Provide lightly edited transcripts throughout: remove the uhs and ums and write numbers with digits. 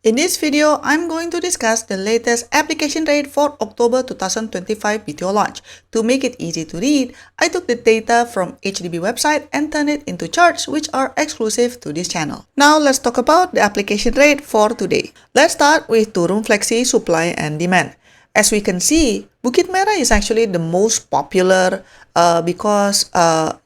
In this video, I'm going to discuss the latest application rate for October 2025 BTO launch. To make it easy to read, I took the data from HDB website and turned it into charts which are exclusive to this channel. Now let's talk about the application rate for today. Let's start with two-room flexi supply and demand. As we can see, Bukit Merah is actually the most popular because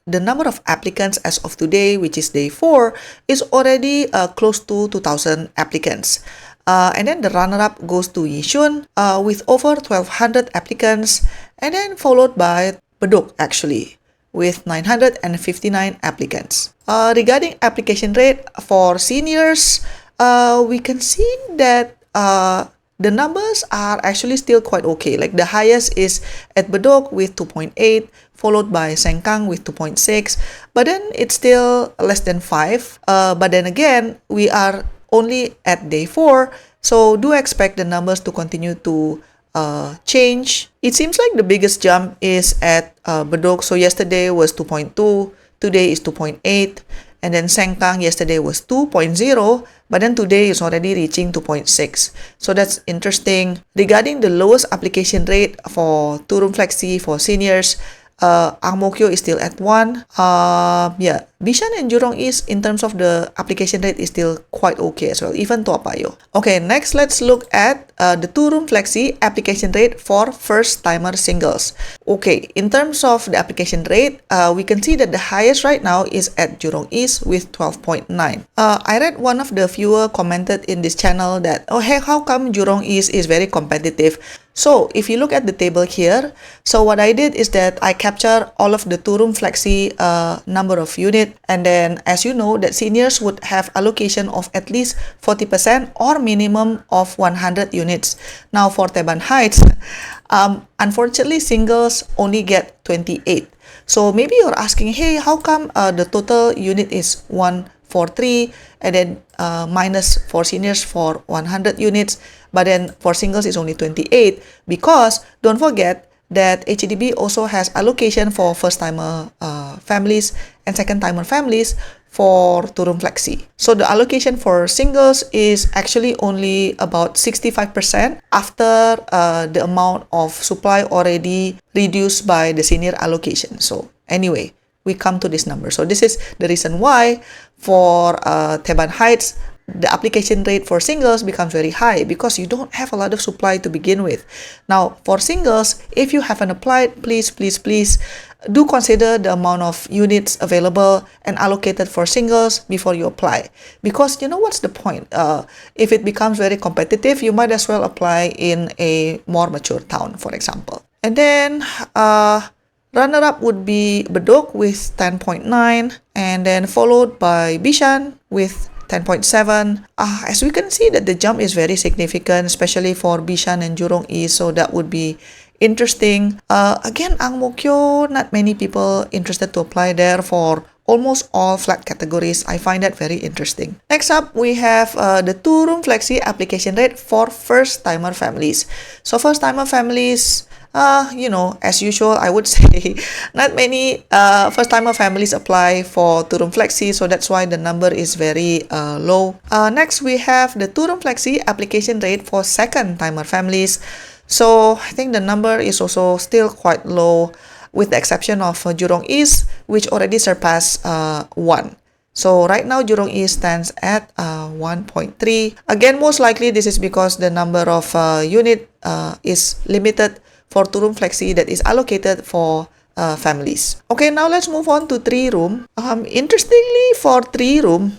the number of applicants as of today, which is day 4, is already close to 2,000 applicants. And then the runner-up goes to Yishun with over 1,200 applicants, and then followed by Bedok actually with 959 applicants. Regarding application rate for seniors, we can see that the numbers are actually still quite okay. Like the highest is at Bedok with 2.8, followed by Sengkang with 2.6, but then it's still less than 5. But then again, we are only at day 4, so do expect the numbers to continue to change. It seems like the biggest jump is at Bedok. So yesterday was 2.2, today is 2.8, and then Sengkang yesterday was 2.0, but then today is already reaching 2.6. So that's interesting. Regarding the lowest application rate for two-room flexi for seniors, Ang Mo Kio is still at 1. Bishan and Jurong East in terms of the application rate is still quite okay as well, even to Payoh. Okay, next let's look at the two-room flexi application rate for first-timer singles. Okay, in terms of the application rate, we can see that the highest right now is at Jurong East with 12.9. I read one of the viewer commented in this channel that, oh hey, how come Jurong East is very competitive? So if you look at the table here, so what I did is that I capture all of the two-room flexi number of unit, and then as you know that seniors would have allocation of at least 40% or minimum of 100 units. Now for Teban Heights, unfortunately singles only get 28. So maybe you're asking, hey, how come the total unit is 143 and then minus for seniors for 100 units, but then for singles is only 28? Because don't forget that HDB also has allocation for first-timer families and second-timer families for two-room flexi. So the allocation for singles is actually only about 65% after the amount of supply already reduced by the senior allocation. So anyway, we come to this number. So this is the reason why for Teban Heights, the application rate for singles becomes very high because you don't have a lot of supply to begin with. Now, for singles, if you haven't applied, please do consider the amount of units available and allocated for singles before you apply. Because you know what's the point? If it becomes very competitive, you might as well apply in a more mature town, for example. And then runner-up would be Bedok with 10.9, and then followed by Bishan with 10.7. As we can see that the jump is very significant, especially for Bishan and Jurong East, so that would be interesting. Again, Ang Mo Kio, not many people interested to apply there for almost all flat categories. I find that very interesting. Next up, we have the two-room flexi application rate for first-timer families. So first-timer families, as usual, I would say not many first-timer families apply for two-room flexi, so that's why the number is very low. Next, we have the two-room flexi application rate for second-timer families. So I think the number is also still quite low, with the exception of Jurong East, which already surpassed 1. So right now, Jurong East stands at 1.3. Again, most likely this is because the number of unit is limited for two-room flexi that is allocated for families. Okay, now let's move on to 3-room. Interestingly, for 3-room,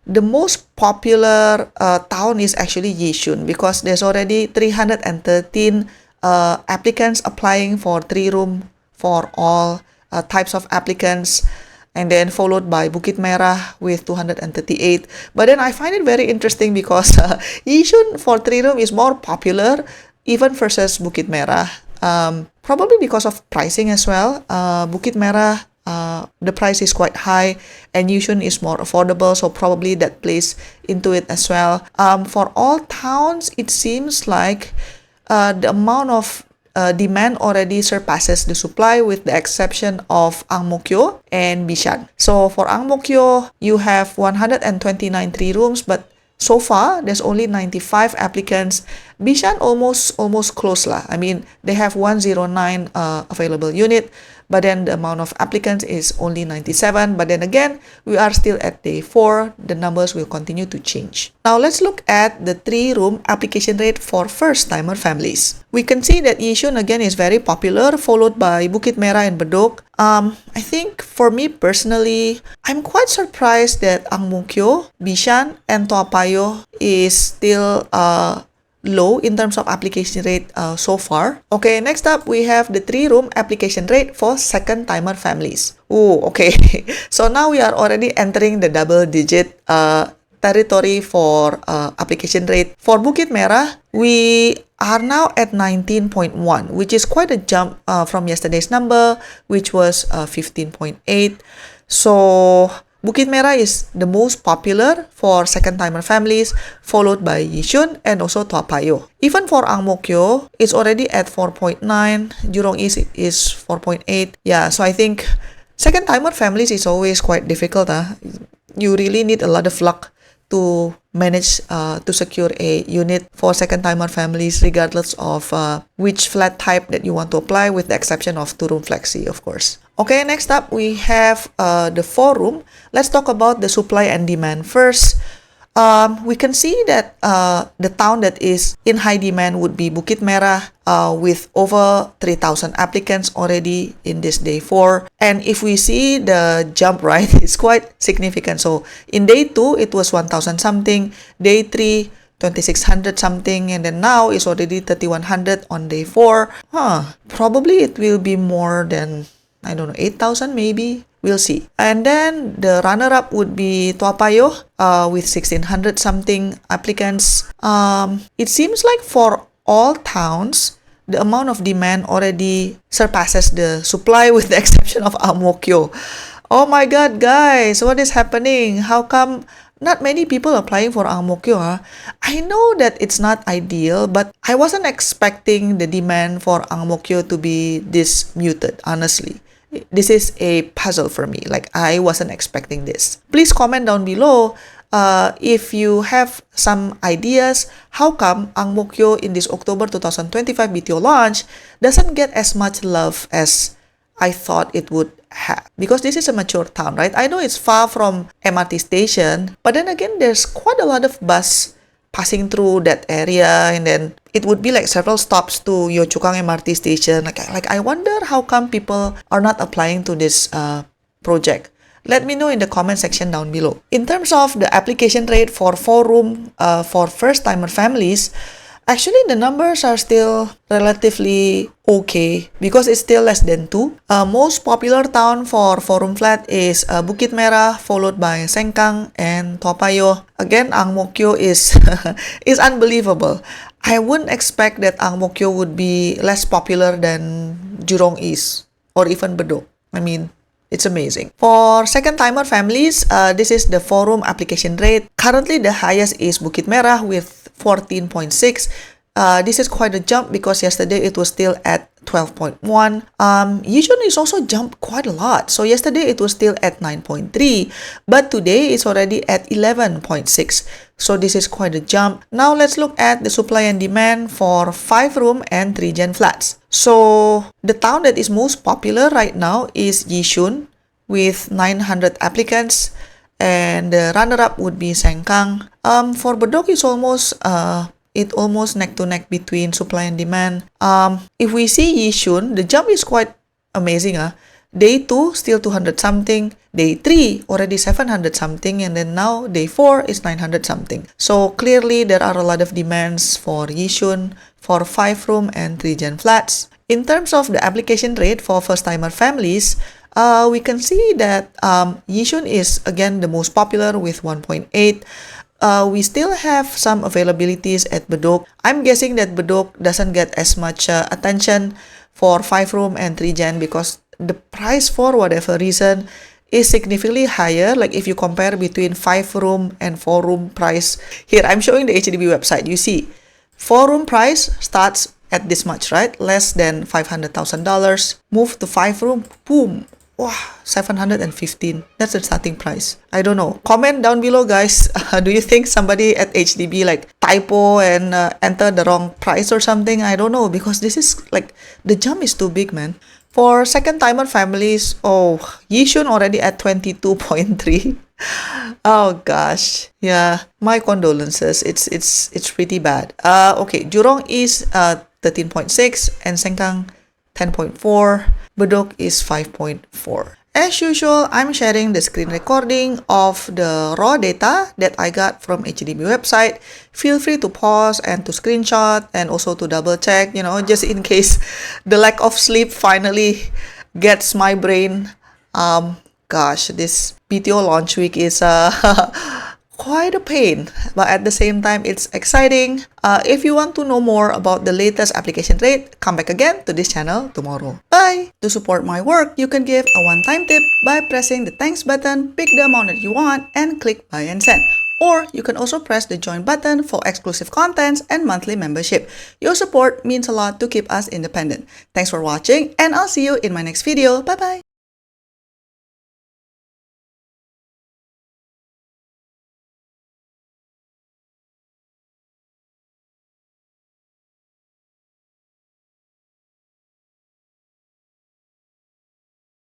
the most popular town is actually Yishun because there's already 313 applicants applying for 3-room for all types of applicants, and then followed by Bukit Merah with 238. But then I find it very interesting because Yishun for 3-room is more popular even versus Bukit Merah, probably because of pricing as well. Bukit Merah, the price is quite high, and Yishun is more affordable, so probably that plays into it as well. For all towns, it seems like the amount of demand already surpasses the supply, with the exception of Ang Mo Kio and Bishan. So for Ang Mo Kio, you have 129 3 rooms, but So far, there's only 95 applicants. Bishan almost close lah. I mean, they have 109 available unit, but then the amount of applicants is only 97. But then again, we are still at day 4. The numbers will continue to change. Now, let's look at the 3-room application rate for first-timer families. We can see that Yishun again is very popular, followed by Bukit Merah and Bedok. I think for me personally, I'm quite surprised that Ang Mo Kio, Bishan, and Toa Payoh is still low in terms of application rate so far. Okay, next up we have the 3-room application rate for second-timer families. Oh, okay. So now we are already entering the double-digit territory for application rate. For Bukit Merah, we are now at 19.1, which is quite a jump from yesterday's number, which was 15.8. So Bukit Merah is the most popular for second-timer families, followed by Yishun and also Toa Payoh. Even for Ang Mo Kio, it's already at 4.9. Jurong East is 4.8. Yeah, so I think second-timer families is always quite difficult. You really need a lot of luck to manage to secure a unit for second-timer families, regardless of which flat type that you want to apply, with the exception of 2-room flexi, of course. Okay, next up we have the 4-room. Let's talk about the supply and demand first. We can see that the town that is in high demand would be Bukit Merah, with over 3,000 applicants already in this day 4. And if we see the jump, right, it's quite significant. So in day 2, it was 1,000 something, day 3, 2,600 something, and then now it's already 3,100 on day 4. Probably it will be more than, I don't know, 8,000 maybe. We'll see. And then the runner-up would be Toa Payoh with 1,600 something applicants. It seems like for all towns, the amount of demand already surpasses the supply, with the exception of Ang Mo Kio. Oh my God, guys, what is happening? How come not many people applying for Ang Mo Kio? I know that it's not ideal, but I wasn't expecting the demand for Ang Mo Kio to be this muted, honestly. This is a puzzle for me. Like, I wasn't expecting this. Please comment down below if you have some ideas how come Ang Mo Kio in this October 2025 BTO launch doesn't get as much love as I thought it would have. Because this is a mature town, right? I know it's far from MRT station, but then again, there's quite a lot of bus passing through that area, and then it would be like several stops to Yio Chu Kang MRT station. Like I wonder how come people are not applying to this project. Let me know in the comment section down below. In terms of the application rate for 4-room for first-timer families, actually the numbers are still relatively okay because it's still less than 2. Most popular town for 4-room flat is Bukit Merah, followed by Sengkang and Toa Payoh. Again, Ang Mo Kio is is unbelievable. I wouldn't expect that Ang Mo Kio would be less popular than Jurong East or even Bedok. I mean, it's amazing. For second-timer families, this is the 4-room application rate. Currently, the highest is Bukit Merah with 14.6. This is quite a jump because yesterday it was still at 12.1. Yishun is also jumped quite a lot. So yesterday it was still at 9.3, but today it's already at 11.6. So this is quite a jump. Now let's look at the supply and demand for 5-room and 3-gen flats. So the town that is most popular right now is Yishun with 900 applicants, and the runner-up would be Sengkang. For Bedok, it's almost neck to neck between supply and demand. If we see Yishun, the jump is quite amazing. Day 2 still 200 something, day 3 already 700 something, and then now day 4 is 900 something. So clearly there are a lot of demands for Yishun for 5-room and 3-gen flats. In terms of the application rate for first-timer families, we can see that Yishun is again the most popular with 1.8. We still have some availabilities at Bedok. I'm guessing that Bedok doesn't get as much attention for 5-room and 3-gen because the price, for whatever reason, is significantly higher. Like if you compare between 5-room and 4-room price. Here, I'm showing the HDB website. You see, 4-room price starts at this much, right? Less than $500,000. Move to 5-room, boom, Wow, 715. That's the starting price. I don't know. Comment down below, guys. Do you think somebody at HDB like typo and enter the wrong price or something? I don't know, because this is like the jump is too big, man. For second timer families, oh, Yishun already at 22.3. Oh gosh. Yeah, my condolences. It's pretty bad. Okay, Jurong is 13.6 and Sengkang 10.4. Bedok is 5.4. As usual, I'm sharing the screen recording of the raw data that I got from HDB website. Feel free to pause and to screenshot and also to double check, just in case the lack of sleep finally gets my brain. Gosh, this BTO launch week is quite a pain, but at the same time, it's exciting. If you want to know more about the latest application rate, come back again to this channel tomorrow. Bye! To support my work, you can give a one-time tip by pressing the thanks button, pick the amount that you want, and click buy and send. Or you can also press the join button for exclusive contents and monthly membership. Your support means a lot to keep us independent. Thanks for watching, and I'll see you in my next video. Bye-bye!